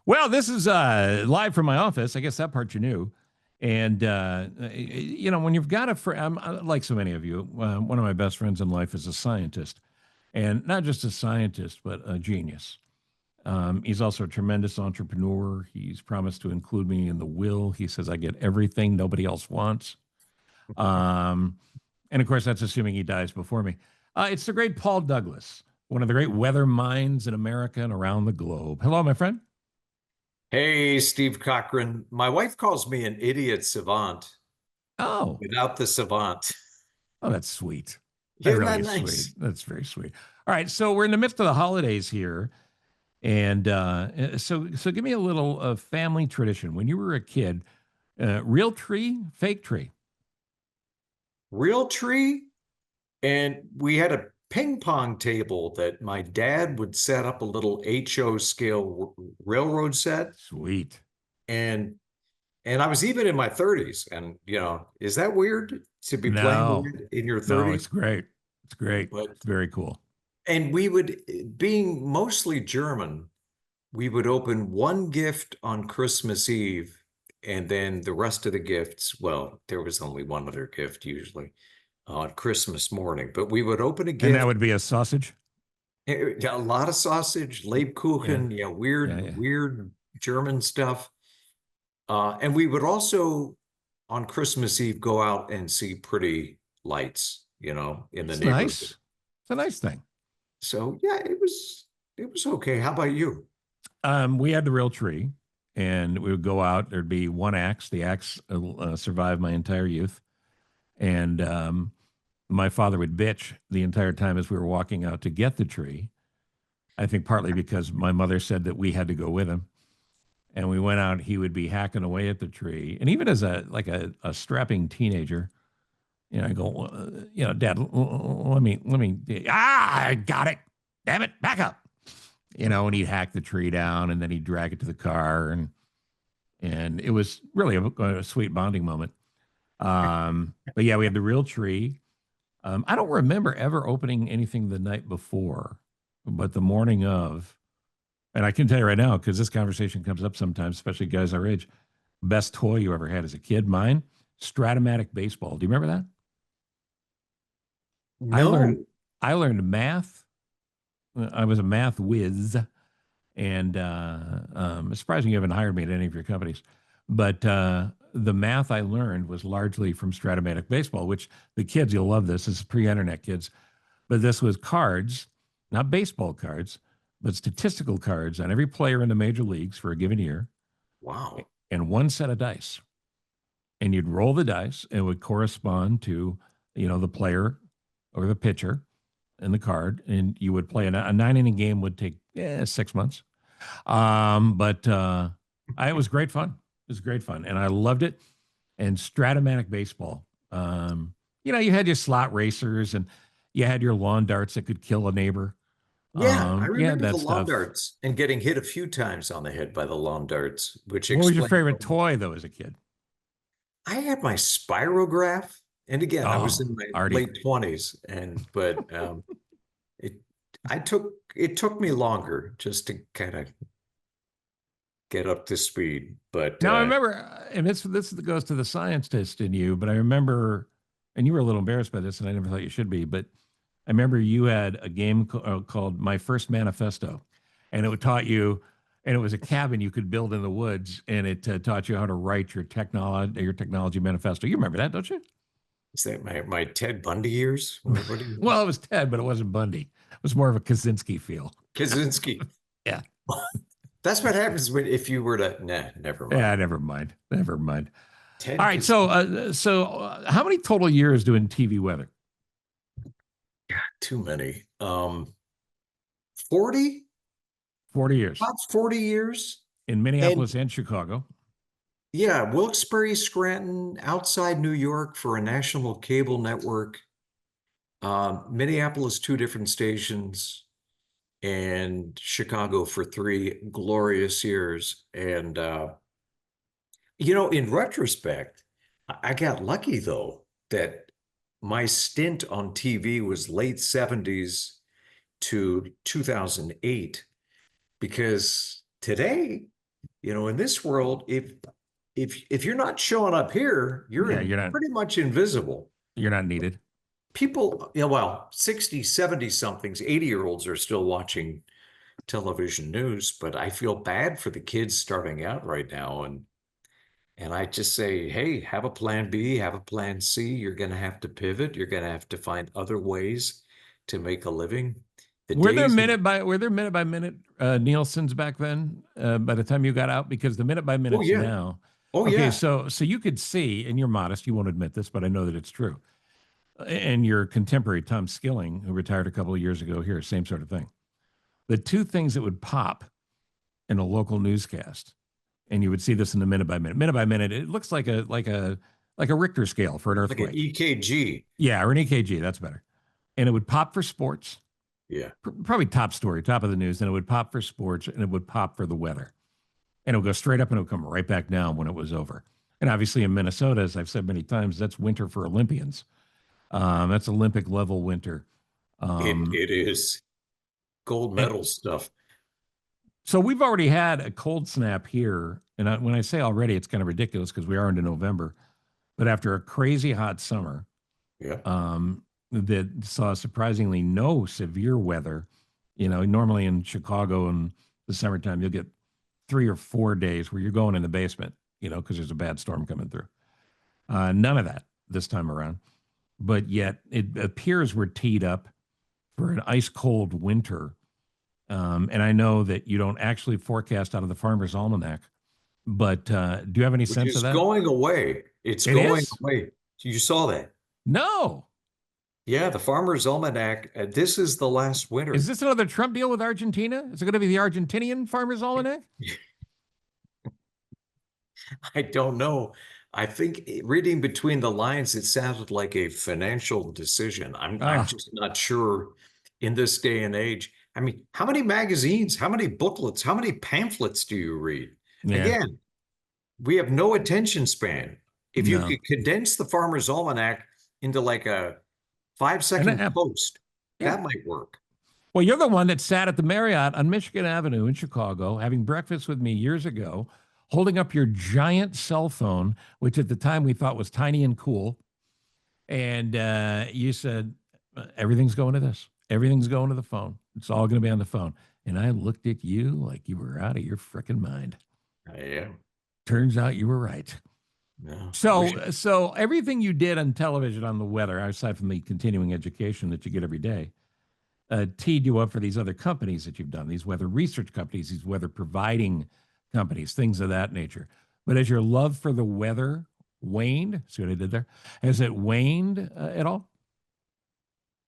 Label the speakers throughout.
Speaker 1: Well, this is live from my office. I guess that part you knew. And, when you've got a friend, like so many of you, one of my best friends in life is a scientist. And not just a scientist, but a genius. He's also a tremendous entrepreneur. He's promised to include me in the will. He says I get everything nobody else wants. Um, and of course, that's assuming he dies before me. It's the great Paul Douglas, one of the great weather minds in America and around the globe. Hello, my friend.
Speaker 2: Hey, Steve Cochran. My wife calls me an idiot savant
Speaker 1: Oh,
Speaker 2: without the savant.
Speaker 1: oh, that's sweet. That
Speaker 2: Isn't
Speaker 1: really
Speaker 2: that
Speaker 1: is sweet.
Speaker 2: nice?
Speaker 1: That's very sweet. All right, so we're in the midst of the holidays here, and so give me a little family tradition. When you were a kid, real tree, fake tree.
Speaker 2: Real tree. And we had a ping pong table that my dad would set up a little HO scale railroad set.
Speaker 1: Sweet.
Speaker 2: And and I was even in my 30s. And is that weird to be playing
Speaker 1: No,
Speaker 2: with in your
Speaker 1: no,
Speaker 2: 30s?
Speaker 1: it's great. It's great.
Speaker 2: But
Speaker 1: It's very cool.
Speaker 2: and we would, being mostly German, we would open one gift on Christmas Eve, and then the rest of the gifts, well, there was only one other gift usually on Christmas morning, but we would open a
Speaker 1: And that
Speaker 2: gift,
Speaker 1: would be a sausage.
Speaker 2: a lot of sausage,
Speaker 1: Yeah,
Speaker 2: Lebkuchen,
Speaker 1: yeah,
Speaker 2: weird,
Speaker 1: yeah.
Speaker 2: weird German stuff. And we would also on Christmas Eve go out and see pretty lights, in the
Speaker 1: It's
Speaker 2: neighborhood.
Speaker 1: nice. It's a nice thing.
Speaker 2: So yeah, it was okay. How about you?
Speaker 1: We had the real tree, and we would go out. There'd be one axe. The axe survived my entire youth, and my father would bitch the entire time as we were walking out to get the tree. I think partly because my mother said that we had to go with him, and we went out. He would be hacking away at the tree, and even as a strapping teenager, I go, Dad, let me. I got it. Damn it, back up. And he'd hack the tree down, and then he'd drag it to the car, and it was really a sweet bonding moment. But yeah, we had the real tree. I don't remember ever opening anything the night before, but the morning of, and I can tell you right now because this conversation comes up sometimes, especially guys our age. Best toy you ever had as a kid? Mine, Stratomatic baseball. Do you remember that? I learned
Speaker 2: No.
Speaker 1: I learned math. I was a math whiz, and it's surprising you haven't hired me at any of your companies. But the math I learned was largely from Stratomatic baseball, which the kids, you'll love this. This is pre-internet kids, but this was cards, not baseball cards, but statistical cards on every player in the major leagues for a given year,
Speaker 2: Wow.
Speaker 1: and one set of dice. And you'd roll the dice, and it would correspond to, the player or the pitcher and the card, and you would play a 9 inning game would take 6 months. But it was great fun. It was great fun, and I loved it. And Stratomatic baseball. You had your slot racers, and you had your lawn darts that could kill a neighbor.
Speaker 2: Yeah, I
Speaker 1: You had
Speaker 2: remember the
Speaker 1: that
Speaker 2: lawn
Speaker 1: stuff.
Speaker 2: darts and getting hit a few times on the head by the lawn darts, which
Speaker 1: What was your
Speaker 2: explained.
Speaker 1: favorite toy though as a kid?
Speaker 2: I had my spirograph, and again, I was
Speaker 1: Oh,
Speaker 2: in my
Speaker 1: Artie.
Speaker 2: late 20s, and but it it took me longer just to kind of get up to speed. But
Speaker 1: Now I remember, and this goes to the scientist in you, but I remember, and you were a little embarrassed by this, and I never thought you should be, but I remember you had a game called My First Manifesto, and it taught you, and it was a cabin you could build in the woods, and it taught you how to write your technology manifesto. You remember that, don't you?
Speaker 2: is that my Ted Bundy years? What do you
Speaker 1: Well, it was Ted, but it wasn't Bundy. It was more of a Kaczynski feel.
Speaker 2: Kaczynski?
Speaker 1: Yeah.
Speaker 2: That's what happens if you were to, nah, never
Speaker 1: Yeah,
Speaker 2: mind.
Speaker 1: never mind. Never mind. All
Speaker 2: Ted
Speaker 1: right. So,
Speaker 2: Kaczynski.
Speaker 1: how many total years doing TV weather?
Speaker 2: Too many. 40?
Speaker 1: 40 years
Speaker 2: About 40 years.
Speaker 1: in
Speaker 2: And
Speaker 1: Minneapolis and Chicago.
Speaker 2: yeah, Wilkes-Barre, Scranton, outside New York for a national cable network. Minneapolis, two different stations, and Chicago for three glorious years. And in retrospect, I got lucky though that my stint on TV was late 70s to 2008, because today In this world, if you're not showing up here,
Speaker 1: Yeah,
Speaker 2: pretty much invisible.
Speaker 1: you're not needed.
Speaker 2: People, well, 60, 70 somethings, 80-year-olds are still watching television news, but I feel bad for the kids starting out right now. And I just say, hey, have a plan B, have a plan C. You're going to have to pivot. You're going to have to find other ways to make a living. The days of,
Speaker 1: Were there minute by minute Nielsen's back then? By the time you got out, because the minute by
Speaker 2: oh
Speaker 1: minutes
Speaker 2: yeah,
Speaker 1: now.
Speaker 2: oh
Speaker 1: Okay,
Speaker 2: yeah,
Speaker 1: so you could see, and you're modest, you won't admit this, but I know that it's true. And your contemporary Tom Skilling, who retired a couple of years ago here, same sort of thing. The two things that would pop in a local newscast, and you would see this in the minute by minute. Minute by minute, it looks like a Richter scale for an
Speaker 2: like an
Speaker 1: earthquake.
Speaker 2: EKG.
Speaker 1: Yeah, or an EKG. That's better. And it would pop for sports,
Speaker 2: Yeah.
Speaker 1: probably top story, top of the news. And it would pop for sports, and it would pop for the weather, and it would go straight up, and it would come right back down when it was over. And obviously, in Minnesota, as I've said many times, that's winter for Olympians. That's Olympic level winter. Um,
Speaker 2: It is gold
Speaker 1: and
Speaker 2: medal stuff.
Speaker 1: so we've already had a cold snap here. And when I say already, it's kind of ridiculous because we are into November. But after a crazy hot summer,
Speaker 2: Yeah.
Speaker 1: that saw surprisingly no severe weather, normally in Chicago in the summertime, you'll get 3 or 4 days where you're going in the basement, because there's a bad storm coming through. None of that this time around. But yet it appears we're teed up for an ice cold winter. And I know that you don't actually forecast out of the Farmer's Almanac, but do you have any
Speaker 2: Which
Speaker 1: sense of
Speaker 2: is
Speaker 1: that?
Speaker 2: going away. It's
Speaker 1: It
Speaker 2: going
Speaker 1: is?
Speaker 2: away. You saw that.
Speaker 1: No.
Speaker 2: Yeah, the Farmer's Almanac. This is the last
Speaker 1: Is
Speaker 2: winter.
Speaker 1: this another Trump deal with Argentina? Is it going to be the Argentinian Farmer's Almanac?
Speaker 2: I don't know. I think reading between the lines, it sounded like a financial decision. I'm
Speaker 1: Ah,
Speaker 2: just not sure in this day and age. I mean, how many magazines, how many booklets, how many pamphlets do you read?
Speaker 1: yeah,
Speaker 2: Again, we have no attention span. If you
Speaker 1: no.
Speaker 2: could condense the Farmer's Almanac into like a 5 second
Speaker 1: And
Speaker 2: post,
Speaker 1: yeah.
Speaker 2: that might work.
Speaker 1: Well, you're the one that sat at the Marriott on Michigan Avenue in Chicago having breakfast with me years ago, holding up your giant cell phone, which at the time we thought was tiny and cool. And you said, everything's going to this. Everything's going to the phone. It's all going to be on the phone. And I looked at you like you were out of your freaking mind.
Speaker 2: I am.
Speaker 1: Turns out you were right.
Speaker 2: No, wish.
Speaker 1: So everything you did on television on the weather, aside from the continuing education that you get every day, teed you up for these other companies that you've done, these weather research companies, these weather providing companies, things of that nature. But has your love for the weather waned? See what I did there? Has it waned at all?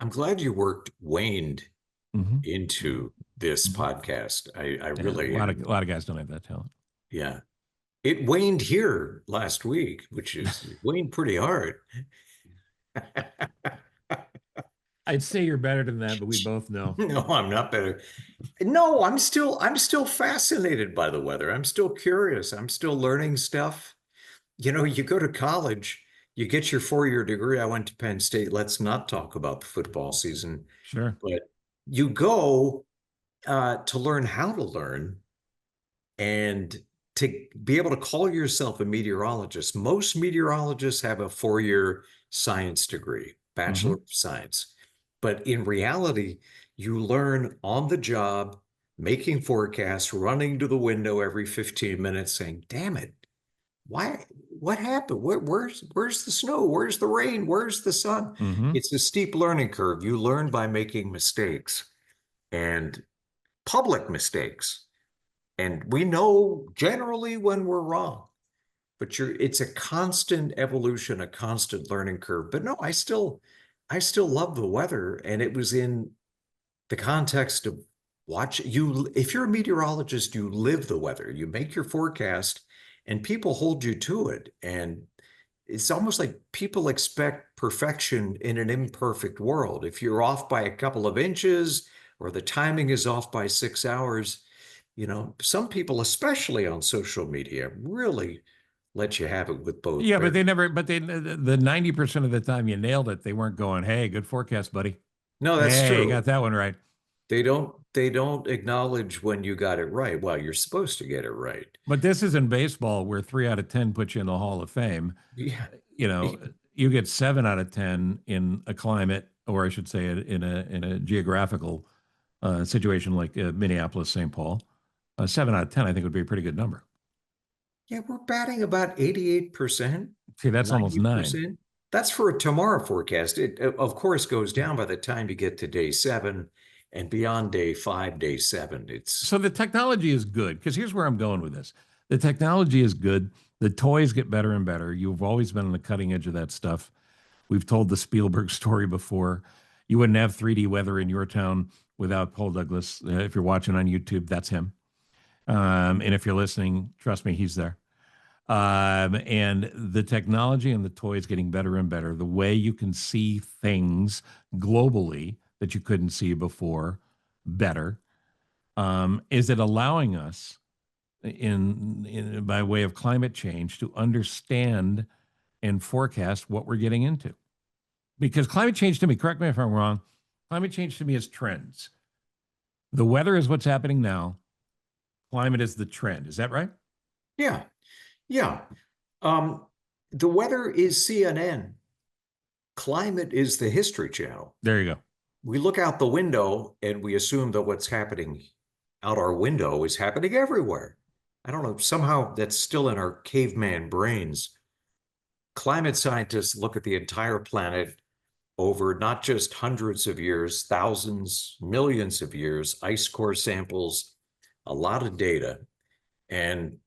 Speaker 2: I'm glad you worked waned
Speaker 1: Mm-hmm.
Speaker 2: into this
Speaker 1: Mm-hmm.
Speaker 2: podcast. I
Speaker 1: Yeah,
Speaker 2: really am.
Speaker 1: a lot of guys don't have that talent.
Speaker 2: Yeah. It waned here last week, which is waned pretty hard.
Speaker 1: I'd say you're better than that, but we both know.
Speaker 2: No, I'm not better. No, I'm still fascinated by the weather. I'm still curious. I'm still learning stuff. You go to college, you get your 4-year degree. I went to Penn State. Let's not talk about the football season,
Speaker 1: Sure.
Speaker 2: but you go to learn how to learn and to be able to call yourself a meteorologist. Most meteorologists have a 4-year science degree, Bachelor
Speaker 1: Mm-hmm.
Speaker 2: of Science. But in reality, you learn on the job, making forecasts, running to the window every 15 minutes, saying, damn it, why, what happened? Where's the snow? Where's the rain? Where's the sun?
Speaker 1: Mm-hmm.
Speaker 2: It's a steep learning curve. You learn by making mistakes and public mistakes. And we know generally when we're wrong, but it's a constant evolution, a constant learning curve. But no, I still love the weather. And it was in the context of if you're a meteorologist, you live the weather, you make your forecast and people hold you to it. And it's almost like people expect perfection in an imperfect world. If you're off by a couple of inches or the timing is off by 6 hours, some people, especially on social media, really let you have it with both
Speaker 1: Yeah, but
Speaker 2: barrels.
Speaker 1: they never, but they, the 90% of the time you nailed it, they weren't going, hey, good forecast, buddy.
Speaker 2: No, that's
Speaker 1: Hey, you
Speaker 2: true.
Speaker 1: got that one right.
Speaker 2: They don't acknowledge when you got it right. Well, you're supposed to get it right.
Speaker 1: But this is in baseball where 3 out of 10 put you in the Hall of Fame.
Speaker 2: Yeah.
Speaker 1: You know, you get 7 out of 10 in a climate, or I should say, in a geographical situation like Minneapolis, St. Paul. 7 out of 10, I think, would be a pretty good number.
Speaker 2: Yeah, we're batting about 88%,
Speaker 1: See, that's almost nine.
Speaker 2: 90%. That's for a tomorrow forecast. It, of course, goes down by the time you get to day 7 and beyond day 5, day 7.
Speaker 1: So the technology is good because here's where I'm going with this. The technology is good. The toys get better and better. You've always been on the cutting edge of that stuff. We've told the Spielberg story before. You wouldn't have 3D weather in your town without Paul Douglas. If you're watching on YouTube, that's him. And if you're listening, trust me, he's there. And the technology and the toys getting better and better. The way you can see things globally that you couldn't see before, better. Is it allowing us by way of climate change to understand and forecast what we're getting into? Because climate change to me, correct me if I'm wrong, climate change to me is trends. The weather is what's happening now. Climate is the trend. Is that right?
Speaker 2: Yeah, yeah. Um, the weather is CNN. Climate is the History Channel.
Speaker 1: There you go.
Speaker 2: We look out the window and we assume that what's happening out our window is happening everywhere. I don't know, somehow that's still in our caveman brains. Climate scientists look at the entire planet over not just hundreds of years, thousands, millions of years, ice core samples, a lot of data. And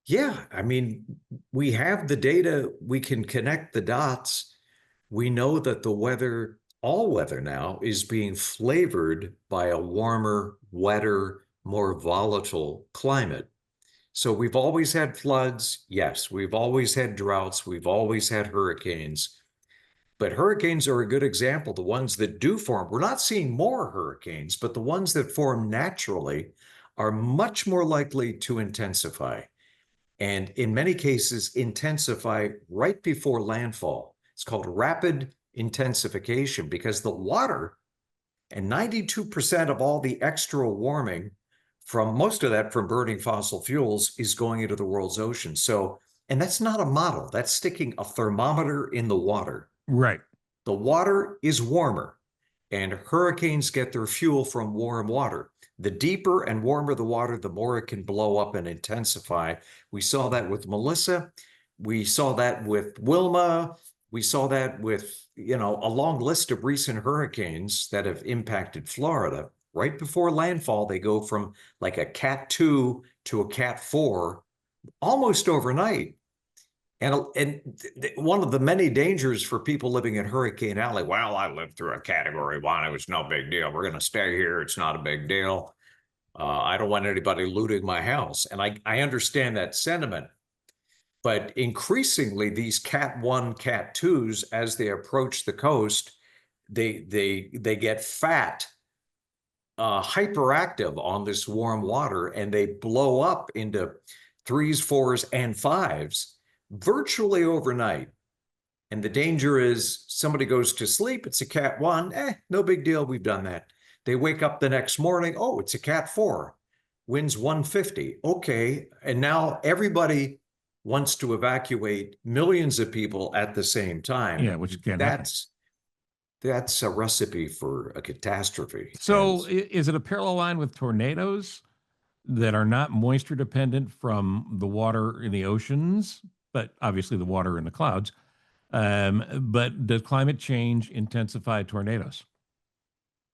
Speaker 2: yeah, I mean, we have the data, we can connect the dots. We know that the weather, all weather now, is being flavored by a warmer, wetter, more volatile climate. So we've always had floods. Yes, we've always had droughts. We've always had hurricanes. But hurricanes are a good example. The ones that do form, we're not seeing more hurricanes, but the ones that form naturally are much more likely to intensify. And in many cases, intensify right before landfall. It's called rapid intensification because the water and 92% of all the extra warming from most of that from burning fossil fuels is going into the world's ocean. So, and that's not a model, that's sticking a thermometer in the water.
Speaker 1: Right.
Speaker 2: The water is warmer, and hurricanes get their fuel from warm water. The deeper and warmer the water, the more it can blow up and intensify. We saw that with Melissa. We saw that with Wilma. We saw that with, a long list of recent hurricanes that have impacted Florida. Right before landfall, they go from like a Cat 2 to a Cat 4 almost overnight. And one of the many dangers for people living in Hurricane Alley, well, I lived through a Category 1. It was no big deal. We're going to stay here. It's not a big deal. I don't want anybody looting my house. And I understand that sentiment. But increasingly, these Cat 1, Cat 2s, as they approach the coast, they get fat, hyperactive on this warm water, and they blow up into 3s, 4s, and 5s virtually overnight. And the danger is somebody goes to sleep, it's a Cat 1, no big deal, we've done that. They wake up the next morning, oh, it's a Cat 4, winds 150. Okay, and now everybody wants to evacuate millions of people at the same time.
Speaker 1: Yeah, which can't happen.
Speaker 2: That's a recipe for a catastrophe.
Speaker 1: So is it a parallel line with tornadoes that are not moisture dependent from the water in the oceans, but obviously the water in the clouds? But does climate change intensify tornadoes?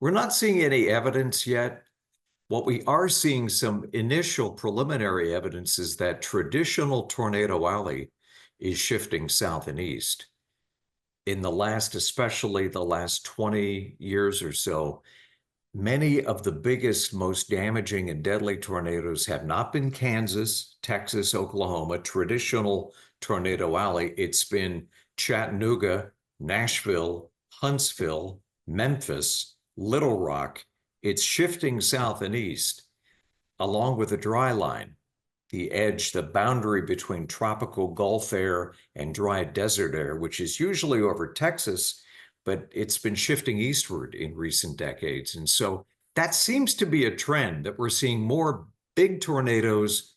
Speaker 2: We're not seeing any evidence yet. What we are seeing some initial preliminary evidence is that traditional tornado alley is shifting south and east. In especially the last 20 years or so, many of the biggest, most damaging and deadly tornadoes have not been Kansas, Texas, Oklahoma, traditional tornado alley. It's been Chattanooga, Nashville, Huntsville, Memphis, Little Rock. It's shifting south and east along with the dry line, the edge, the boundary between tropical Gulf air and dry desert air, which is usually over Texas, but it's been shifting eastward in recent decades. And so that seems to be a trend that we're seeing more big tornadoes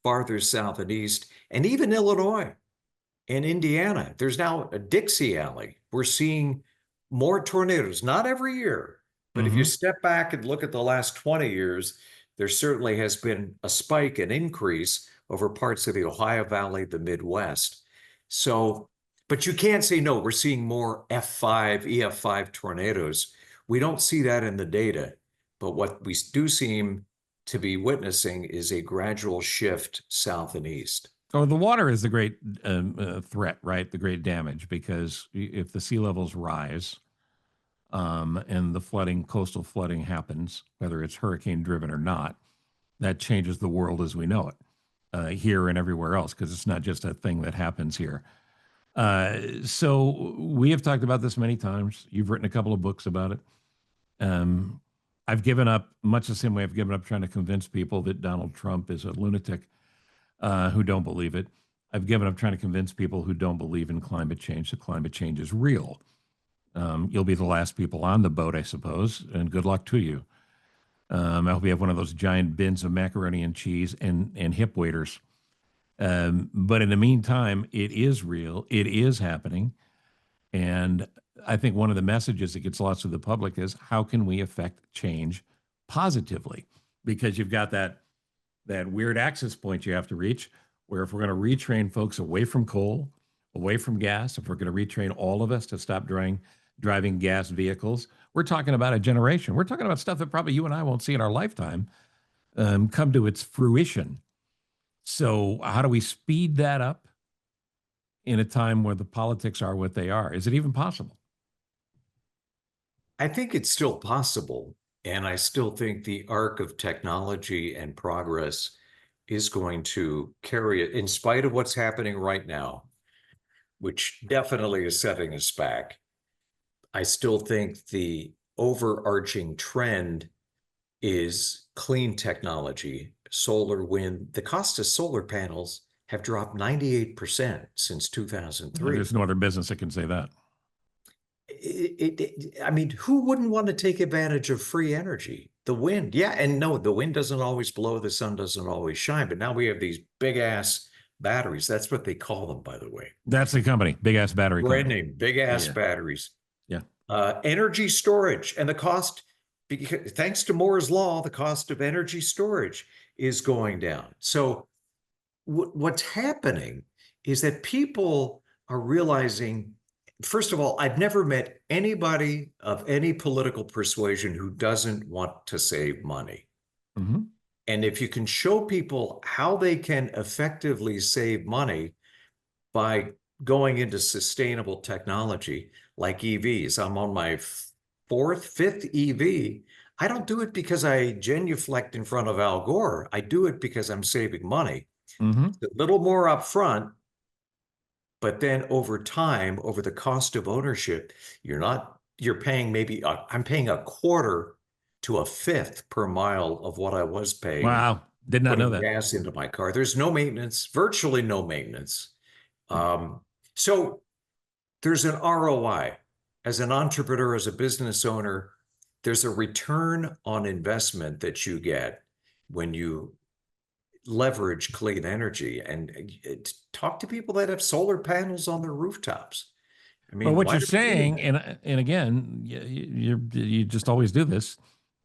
Speaker 2: farther south and east, and even Illinois and Indiana. There's now a Dixie Alley. We're seeing more tornadoes, not every year, but if you
Speaker 1: Hmm.
Speaker 2: step back and look at the last 20 years, there certainly has been a spike, an increase over parts of the Ohio Valley, the Midwest. So, but you can't say no, we're seeing more F5, EF5 tornadoes. We don't see that in the data, but what we do seem to be witnessing is a gradual shift south and east.
Speaker 1: Oh, the water is the great threat, right? The great damage, because if the sea levels rise, and the flooding, coastal flooding happens, whether it's hurricane driven or not, that changes the world as we know it, here and everywhere else, because it's not just a thing that happens here. So we have talked about this many times. You've written a couple of books about it. Um, I've given up, much the same way I've given up trying to convince people that Donald Trump is a lunatic, who don't believe it. I've given up trying to convince people who don't believe in climate change that climate change is real. You'll be the last people on the boat, I suppose, and good luck to you. I hope you have one of those giant bins of macaroni and cheese and hip waders. But in the meantime, it is real. It is happening. And I think one of the messages that gets lost to the public is how can we affect change positively? Because you've got that weird access point you have to reach, where if we're going to retrain folks away from coal, away from gas, if we're going to retrain all of us to stop driving gas vehicles, we're talking about a generation. We're talking about stuff that probably you and I won't see in our lifetime, come to its fruition. So how do we speed that up in a time where the politics are what they are? Is it even possible?
Speaker 2: I think it's still possible. And I still think the arc of technology and progress is going to carry it in spite of what's happening right now, which definitely is setting us back. I still think the overarching trend is clean technology, solar, wind. The cost of solar panels have dropped 98% since
Speaker 1: There's
Speaker 2: 2003.
Speaker 1: no other business that can say that.
Speaker 2: I mean, who wouldn't want to take advantage of free energy? The wind, yeah, and no, the wind doesn't always blow, the sun doesn't always shine, but now we have these big ass batteries. That's what they call them, by the way.
Speaker 1: That's the company, big ass battery
Speaker 2: Brand
Speaker 1: company.
Speaker 2: name, big ass
Speaker 1: Yeah,
Speaker 2: batteries.
Speaker 1: yeah.
Speaker 2: Energy storage and the cost, because thanks to Moore's law, the cost of energy storage is going down. So what's happening is that people are realizing, first of all, I've never met anybody of any political persuasion who doesn't want to save money.
Speaker 1: Hmm.
Speaker 2: And if you can show people how they can effectively save money by going into sustainable technology like EVs, I'm on my fifth EV. I don't do it because I genuflect in front of Al Gore. I do it because I'm saving money.
Speaker 1: Hmm.
Speaker 2: A little more upfront, but then over time, over the cost of ownership, you're paying maybe, I'm paying a quarter to a fifth per mile of what I was paying
Speaker 1: Wow. Did not know
Speaker 2: putting
Speaker 1: that.
Speaker 2: gas into my car. There's no maintenance, virtually no maintenance. Um, so there's an ROI. As an entrepreneur, as a business owner, there's a return on investment that you get when you leverage clean energy and talk to people that have solar panels on their rooftops. I
Speaker 1: But
Speaker 2: mean,
Speaker 1: what
Speaker 2: why
Speaker 1: you're
Speaker 2: do we do
Speaker 1: saying,
Speaker 2: that?
Speaker 1: and again, you just always do this,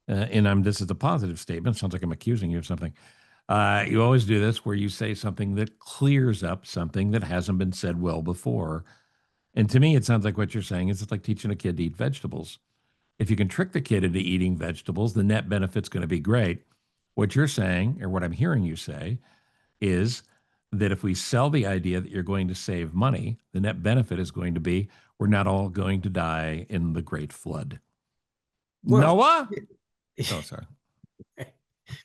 Speaker 1: and this is a positive statement. Sounds like I'm accusing you of something. You always do this where you say something that clears up something that hasn't been said well before. And to me, it sounds like what you're saying is it's like teaching a kid to eat vegetables. If you can trick the kid into eating vegetables, the net benefit's going to be great. What you're saying, or what I'm hearing you say, is that if we sell the idea that you're going to save money, the net benefit is going to be we're not all going to die in the great flood.
Speaker 2: Well,
Speaker 1: Noah? Oh, sorry.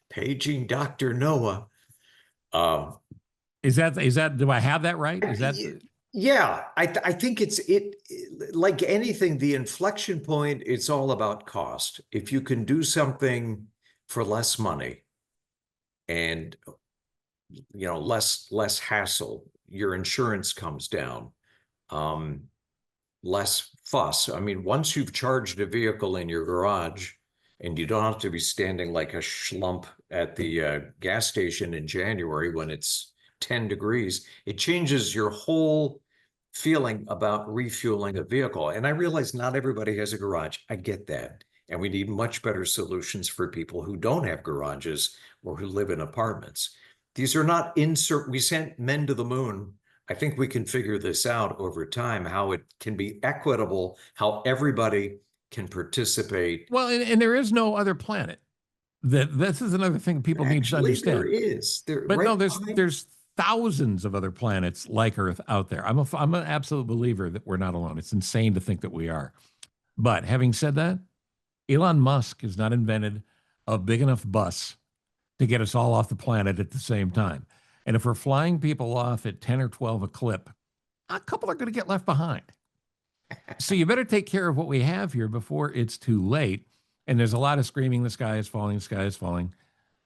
Speaker 2: paging Dr. Noah. Um,
Speaker 1: Is that do I have that right? Is that
Speaker 2: yeah, I think like anything, the inflection point, it's all about cost. If you can do something for less money and less hassle, your insurance comes down. Um, Less fuss. I mean, once you've charged a vehicle in your garage, And you don't have to be standing like a schlump at the gas station in January when it's 10 degrees. It changes your whole feeling about refueling a vehicle. And I realize not everybody has a garage. I get that. And we need much better solutions for people who don't have garages or who live in apartments. These are not insert, we sent men to the moon. I think we can figure this out over time, how it can be equitable, how everybody can participate.
Speaker 1: Well, and there is no other planet. That this is another thing people need to
Speaker 2: Actually, there
Speaker 1: understand.
Speaker 2: is. There
Speaker 1: But no,
Speaker 2: right
Speaker 1: there's
Speaker 2: behind.
Speaker 1: there's thousands of other planets like Earth out there. I'm an absolute believer that we're not alone. It's insane to think that we are. But having said that, Elon Musk has not invented a big enough bus to get us all off the planet at the same time. And if we're flying people off at 10 or 12 a clip, a couple are going to get left behind. So you better take care of what we have here before it's too late. And there's a lot of screaming, the sky is falling, the sky is falling.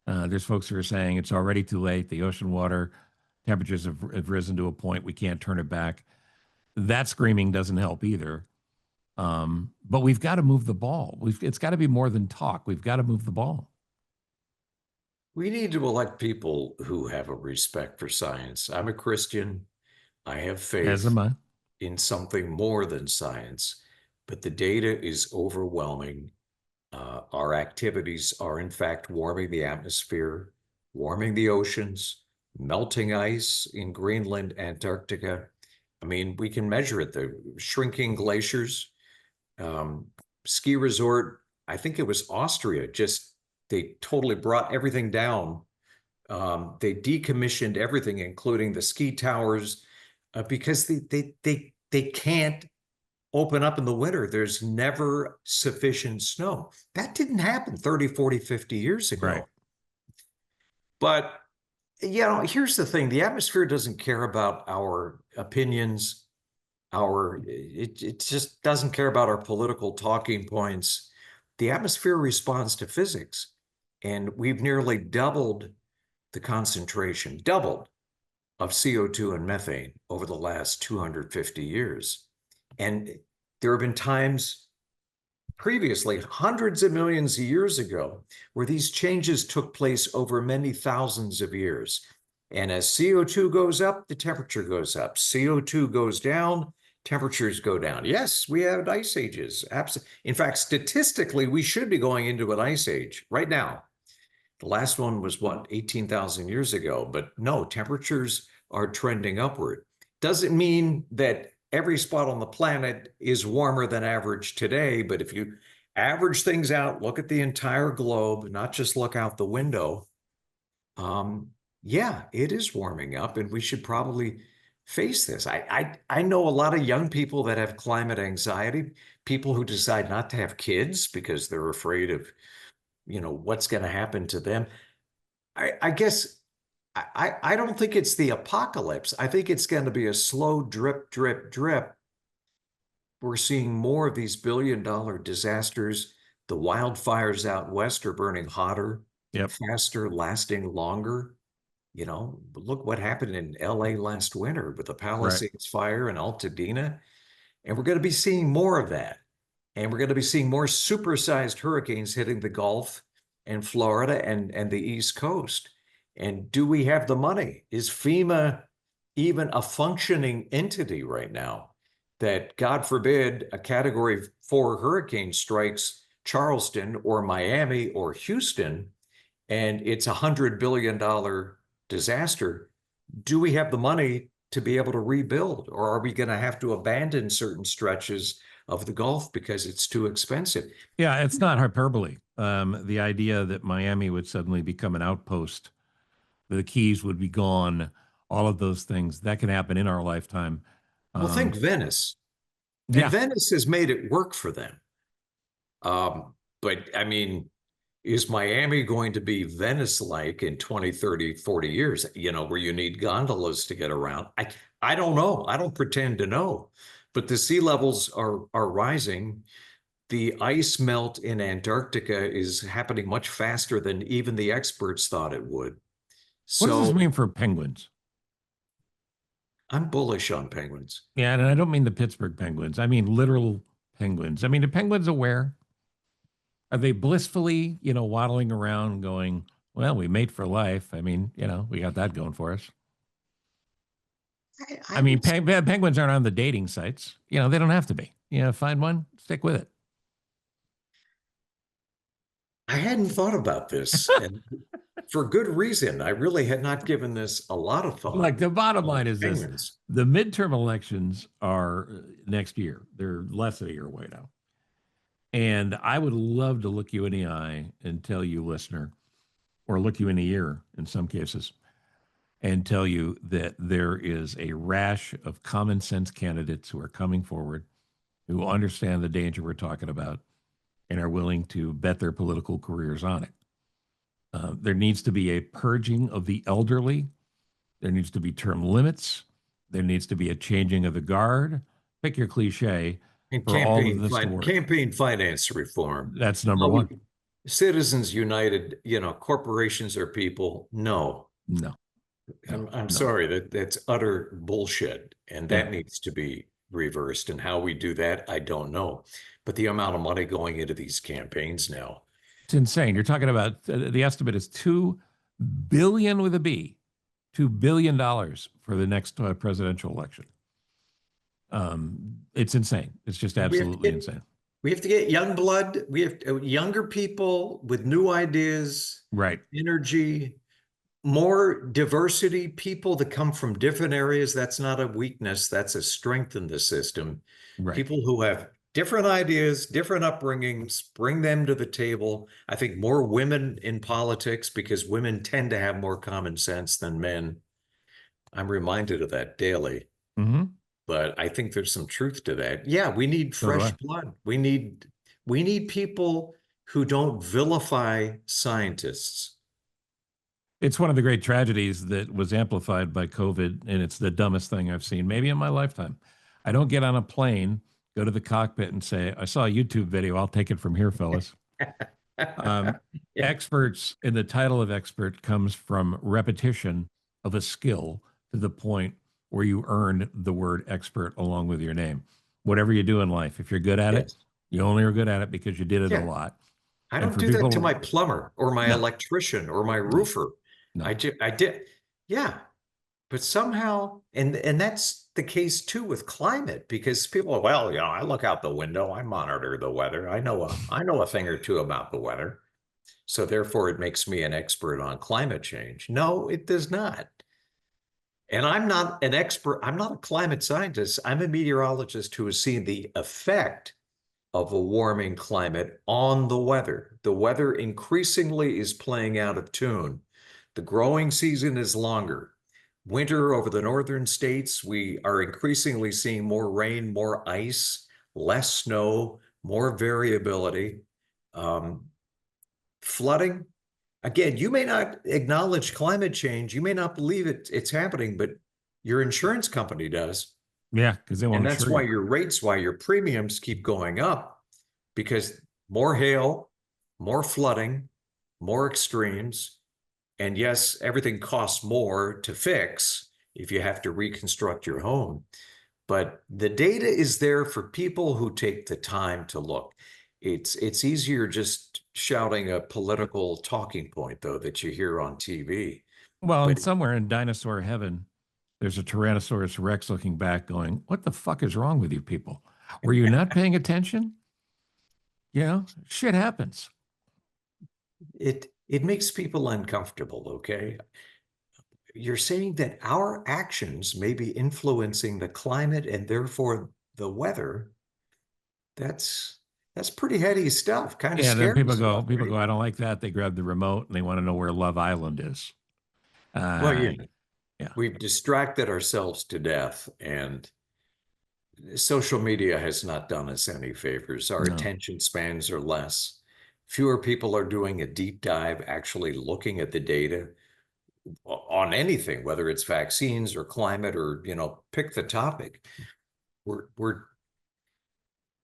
Speaker 1: There's folks who are saying it's already too late. The ocean water temperatures have risen to a point we can't turn it back. That screaming doesn't help either. But we've got to move the ball. It's got to be more than talk. We've got to move the ball.
Speaker 2: We need to elect people who have a respect for science. I'm a Christian. I have
Speaker 1: As
Speaker 2: faith
Speaker 1: am I.
Speaker 2: in something more than science, but the data is overwhelming. Our activities are, in fact, warming the atmosphere, warming the oceans, melting ice in Greenland, Antarctica. I mean, we can measure it. The shrinking glaciers, um, ski resort, I think it was Austria, just they totally brought everything down. They decommissioned everything, including the ski towers, because they can't open up in the winter. There's never sufficient snow. That didn't happen 30, 40, 50 years
Speaker 1: Right.
Speaker 2: ago. But, here's the thing. The atmosphere doesn't care about our opinions, it just doesn't care about our political talking points. The atmosphere responds to physics, and we've nearly doubled the concentration, doubled, of CO2 and methane over the last 250 years. And there have been times previously, hundreds of millions of years ago, where these changes took place over many thousands of years. And as CO2 goes up, the temperature goes up. CO2 goes down, temperatures go down. Yes, we have ice ages. In fact, statistically, we should be going into an ice age right now. The last one was what, 18,000 years ago, but no, temperatures are trending upward. Doesn't mean that every spot on the planet is warmer than average today, but if you average things out, look at the entire globe, not just look out the window, yeah, it is warming up, and we should probably face this. I know a lot of young people that have climate anxiety, people who decide not to have kids because they're afraid of what's going to happen to them. I guess I don't think it's the apocalypse. I think it's going to be a slow drip, drip, drip. We're seeing more of these billion-dollar disasters. The wildfires out west are burning hotter,
Speaker 1: Yep.
Speaker 2: faster, lasting longer. Look what happened in LA last winter with the
Speaker 1: Right.
Speaker 2: Palisades fire in Altadena. And we're going to be seeing more of that. And we're going to be seeing more supersized hurricanes hitting the Gulf and Florida and the East Coast. And do we have the money? Is FEMA even a functioning entity right now? That, God forbid, a Category 4 hurricane strikes Charleston or Miami or Houston, and it's $100 billion disaster. Do we have the money to be able to rebuild, or are we going to have to abandon certain stretches of the Gulf because it's too expensive?
Speaker 1: Yeah, it's not hyperbole. The idea that Miami would suddenly become an outpost, the Keys would be gone, all of those things that can happen in our lifetime.
Speaker 2: Well, think
Speaker 1: Um,
Speaker 2: Venice, and
Speaker 1: yeah,
Speaker 2: Venice has made it work for them. But I mean, is Miami going to be Venice-like in 20, 30, 40 years, where you need gondolas to get around? I don't know. I don't pretend to know. But the sea levels are rising. The ice melt in Antarctica is happening much faster than even the experts thought it would.
Speaker 1: what does this
Speaker 2: So
Speaker 1: mean for penguins?
Speaker 2: I'm bullish on penguins.
Speaker 1: Yeah, and I don't mean the Pittsburgh Penguins. I mean literal penguins. I mean, the penguins aware? Are they blissfully, waddling around going, well, we mate for life? I mean, we got that going for us.
Speaker 2: I
Speaker 1: I mean,
Speaker 2: would say
Speaker 1: penguins aren't on the dating sites. They don't have to be. Find one, stick with it.
Speaker 2: I hadn't thought about this, and for good reason. I really had not given this a lot of thought.
Speaker 1: Like the bottom line is this:
Speaker 2: Penguins.
Speaker 1: the midterm elections are next year. They're less than a year away now. And I would love to look you in the eye and tell you, listener, or look you in the ear in some cases, and tell you that there is a rash of common sense candidates who are coming forward, who understand the danger we're talking about, and are willing to bet their political careers on it. There needs to be a purging of the elderly. There needs to be term limits. There needs to be a changing of the guard. Pick your cliche
Speaker 2: And
Speaker 1: for all of this to work.
Speaker 2: campaign finance reform.
Speaker 1: That's number
Speaker 2: Oh,
Speaker 1: one.
Speaker 2: Citizens United, corporations are people. No,
Speaker 1: No, no,
Speaker 2: I'm
Speaker 1: no.
Speaker 2: sorry, that's utter bullshit. And
Speaker 1: Yeah,
Speaker 2: that needs to be reversed. And how we do that, I don't know. But the amount of money going into these campaigns now.
Speaker 1: it's insane. You're talking about the estimate is 2 billion with a B, $2 billion for the next presidential election. It's insane. It's just
Speaker 2: We have to
Speaker 1: absolutely
Speaker 2: get
Speaker 1: insane.
Speaker 2: we have to get young blood. We have younger people with new ideas,
Speaker 1: Right,
Speaker 2: energy, more diversity, people that come from different areas. That's not a weakness, that's a strength in the system.
Speaker 1: right.
Speaker 2: People who have different ideas, different upbringings, bring them to the table. I think more women in politics because women tend to have more common sense than men. I'm reminded of that daily,
Speaker 1: Mm-hmm.
Speaker 2: but I think there's some truth to that. Yeah, we need
Speaker 1: So do
Speaker 2: fresh
Speaker 1: I.
Speaker 2: blood. We need people who don't vilify scientists.
Speaker 1: It's one of the great tragedies that was amplified by COVID, and it's the dumbest thing I've seen, maybe in my lifetime. I don't get on a plane, go to the cockpit, and say, I saw a YouTube video. I'll take it from here, fellas. Um,
Speaker 2: Yeah.
Speaker 1: Experts, and the title of expert comes from repetition of a skill to the point where you earned the word expert along with your name. Whatever you do in life, if you're good at it,
Speaker 2: Yes.
Speaker 1: you only are good at it because you did it a
Speaker 2: Yeah.
Speaker 1: lot.
Speaker 2: I
Speaker 1: And
Speaker 2: don't
Speaker 1: for
Speaker 2: do that to my
Speaker 1: people,
Speaker 2: plumber or my
Speaker 1: no,
Speaker 2: electrician or my
Speaker 1: no,
Speaker 2: roofer.
Speaker 1: no.
Speaker 2: I did. Yeah. But somehow, and that's the case too with climate, because people are, well, I look out the window, I monitor the weather. I know a thing or two about the weather. So therefore it makes me an expert on climate change. No, it does not. And I'm not an expert, I'm not a climate scientist. I'm a meteorologist who has seen the effect of a warming climate on the weather. The weather increasingly is playing out of tune. The growing season is longer. Winter over the northern states, we are increasingly seeing more rain, more ice, less snow, more variability. Um, Flooding. Again, you may not acknowledge climate change. You may not believe it's happening, but your insurance company does.
Speaker 1: Yeah, because they
Speaker 2: And
Speaker 1: won't
Speaker 2: that's
Speaker 1: insure
Speaker 2: why
Speaker 1: you.
Speaker 2: your rates, why your premiums keep going up, because more hail, more flooding, more extremes. And yes, everything costs more to fix if you have to reconstruct your home. But the data is there for people who take the time to look. It's easier just shouting a political talking point, though, that you hear on TV.
Speaker 1: Well, and
Speaker 2: But
Speaker 1: somewhere in dinosaur heaven, there's a Tyrannosaurus Rex looking back, going, "What the fuck is wrong with you people? Were you not paying attention? Shit happens."
Speaker 2: it makes people uncomfortable, okay? You're saying that our actions may be influencing the climate and therefore the weather. That's that's pretty heady stuff, kind of
Speaker 1: Yeah, then
Speaker 2: scary
Speaker 1: people go,
Speaker 2: stuff,
Speaker 1: people
Speaker 2: right?
Speaker 1: go, "I don't like that." They grab the remote and they want to know where Love Island is.
Speaker 2: Well,
Speaker 1: Uh,
Speaker 2: yeah,
Speaker 1: yeah,
Speaker 2: we've distracted ourselves to death, and social media has not done us any favors. Our
Speaker 1: no.
Speaker 2: attention spans are less. Fewer people are doing a deep dive, actually looking at the data on anything, whether it's vaccines or climate or, pick the topic. We're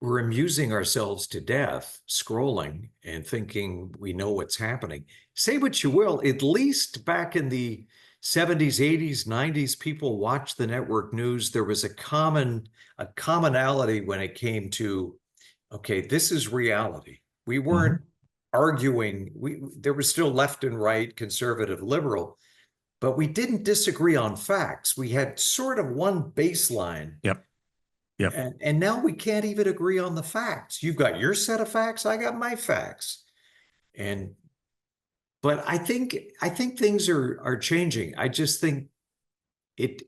Speaker 2: we're amusing ourselves to death scrolling and thinking we know what's happening. Say what you will, at least back in the 70s, 80s, 90s, people watched the network news. There was a commonality when it came to, okay, this is reality. We weren't
Speaker 1: Mhm.
Speaker 2: arguing. There was still left and right, conservative, liberal, but we didn't disagree on facts. We had sort of one baseline,
Speaker 1: Yep. Yep.
Speaker 2: and now we can't even agree on the facts. You've got your set of facts, I got my facts. And but I think things are changing. I just think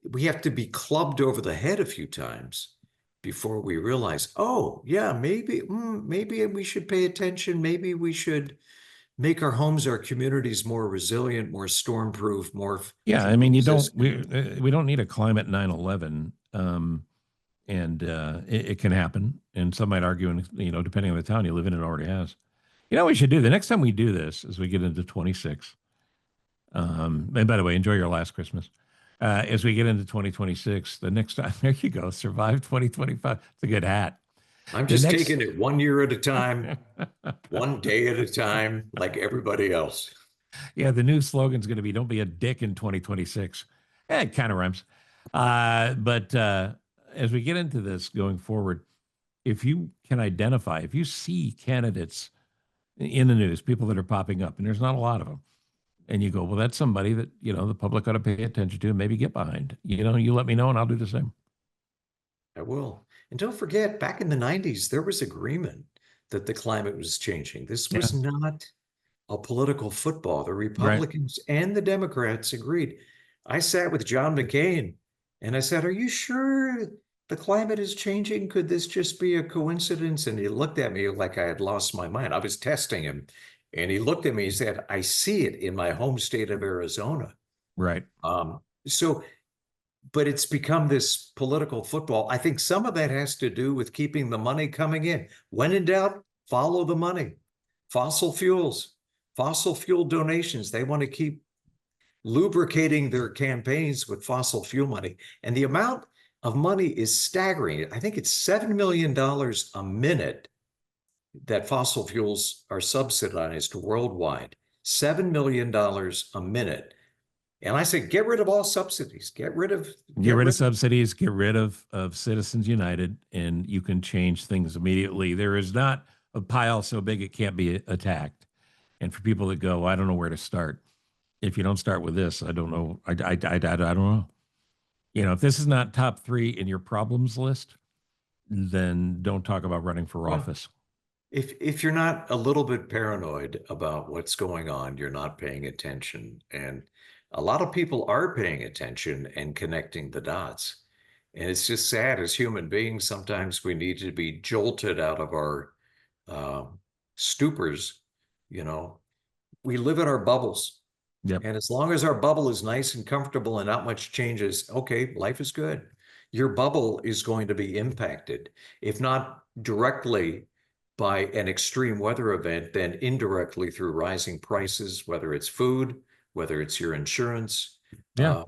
Speaker 2: we have to be clubbed over the head a few times before we realize, oh yeah, maybe we should pay attention. Maybe we should make our homes, our communities more resilient, more storm-proof, more
Speaker 1: Yeah, I
Speaker 2: flood
Speaker 1: mean,
Speaker 2: resistant.
Speaker 1: we don't need a climate 9/11, and it can happen. And some might argue, and depending on the town you live in, it already has. You know, what we should do the next time we do this, as we get into 26. And by the way, enjoy your last Christmas. As we get into 2026, the next time, there you go, survive 2025. It's a good hat.
Speaker 2: I'm
Speaker 1: The
Speaker 2: just
Speaker 1: next,
Speaker 2: taking it one year at a time, one day at a time, like everybody else.
Speaker 1: yeah, the new slogan's going to be "Don't be a dick in 2026." It kind of rhymes. But as we get into this going forward, if you can identify, if you see candidates in the news, people that are popping up, and there's not a lot of them, and you go, well, that's somebody that, the public ought to pay attention to and maybe get behind. You let me know and I'll do the same.
Speaker 2: I will. And don't forget, back in the 90s, there was agreement that the climate was changing. This
Speaker 1: Yeah.
Speaker 2: was not a political football. The
Speaker 1: Right.
Speaker 2: Republicans and the Democrats agreed. I sat with John McCain and I said, are you sure the climate is changing? Could this just be a coincidence? And he looked at me like I had lost my mind. I was testing him. And he looked at me and said, I see it in my home state of Arizona.
Speaker 1: Right.
Speaker 2: So but it's become this political football. I think some of that has to do with keeping the money coming in. When in doubt, follow the money. Fossil fuels, fossil fuel donations. They want to keep lubricating their campaigns with fossil fuel money. And the amount of money is staggering. I think it's $7 million a minute that fossil fuels are subsidized worldwide. $7 million a minute. And I said, get rid of all subsidies.
Speaker 1: Get
Speaker 2: Get
Speaker 1: rid of
Speaker 2: rid of.
Speaker 1: subsidies, get rid of Citizens United, and you can change things immediately. There is not a pile so big it can't be attacked. And for people that go, I don't know where to start. If you don't start with this, I don't know. I don't know. If this is not top three in your problems list, then don't talk about running for
Speaker 2: Well,
Speaker 1: office.
Speaker 2: if you're not a little bit paranoid about what's going on, you're not paying attention. And a lot of people are paying attention and connecting the dots. And it's just sad as human beings, sometimes we need to be jolted out of our uh, stupors. You know, we live in our bubbles.
Speaker 1: Yep.
Speaker 2: And as long as our bubble is nice and comfortable and not much changes, okay, life is good. Your bubble is going to be impacted, if not directly by an extreme weather event, then indirectly through rising prices, whether it's food, whether it's your insurance.
Speaker 1: Yeah.
Speaker 2: Uh,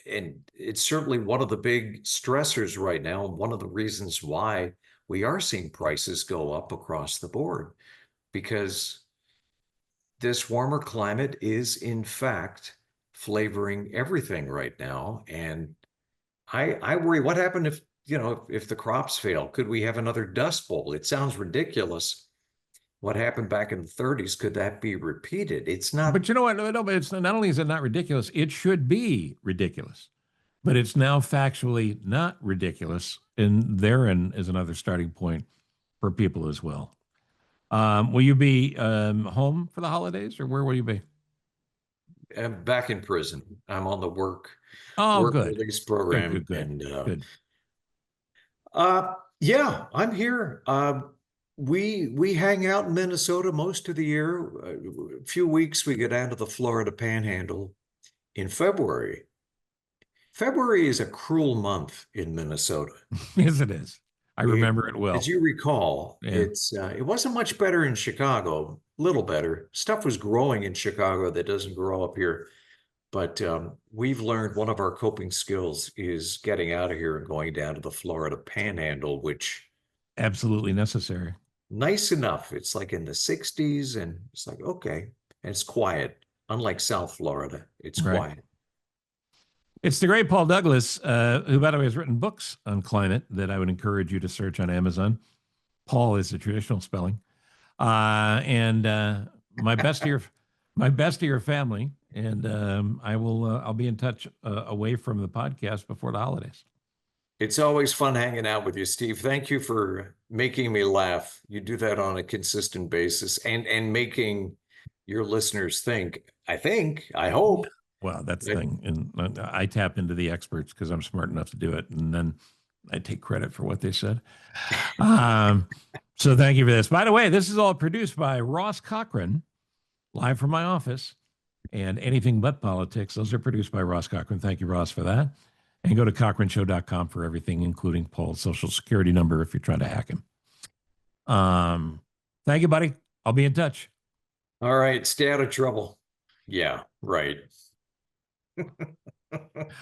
Speaker 2: and it's certainly one of the big stressors right now, and one of the reasons why we are seeing prices go up across the board, because this warmer climate is in fact flavoring everything right now. And I worry, what happened if the crops fail? Could we have another dust bowl? It sounds ridiculous. What happened back in the 30s? Could that be repeated? It's not.
Speaker 1: But you know what? No, but it's not only is it not ridiculous, it should be ridiculous. But it's now factually not ridiculous. And therein is another starting point for people as well. Will you be home for the holidays, or where will you be?
Speaker 2: I'm back in prison. I'm on the
Speaker 1: Oh,
Speaker 2: work
Speaker 1: good,
Speaker 2: release
Speaker 1: good, good,
Speaker 2: program,
Speaker 1: good,
Speaker 2: and
Speaker 1: good.
Speaker 2: yeah, I'm here. We hang out in Minnesota most of the year. A few weeks we go down to the Florida Panhandle in February. February is a cruel month in Minnesota.
Speaker 1: Yes, it is. I
Speaker 2: It,
Speaker 1: remember it
Speaker 2: as
Speaker 1: well.
Speaker 2: you recall,
Speaker 1: Yeah,
Speaker 2: it wasn't much better in Chicago. Little better. Stuff was growing in Chicago that doesn't grow up here. But we've learned one of our coping skills is getting out of here and going down to the Florida Panhandle, which
Speaker 1: absolutely necessary.
Speaker 2: nice enough. It's like in the 60s, and it's like, okay. And it's quiet. Unlike South Florida, it's
Speaker 1: Right.
Speaker 2: quiet.
Speaker 1: It's the great Paul Douglas, who, by the way, has written books on climate that I would encourage you to search on Amazon. Paul is the traditional spelling. And my best to your my best to your family. And I'll be in touch away from the podcast before the holidays.
Speaker 2: It's always fun hanging out with you, Steve. Thank you for making me laugh. You do that on a consistent basis and making your listeners think. I hope
Speaker 1: Well, that's the
Speaker 2: that
Speaker 1: thing. And I tap into the experts because I'm smart enough to do it. And then I take credit for what they said. Um, so thank you for this. By the way, this is all produced by Ross Cochran, live from my office. And anything but politics, those are produced by Ross Cochran. Thank you, Ross, for that. And go to cochranshow.com for everything, including Paul's social security number if you're trying to hack him. Thank you, buddy. I'll be in touch.
Speaker 2: all right, stay out of trouble. Yeah, right.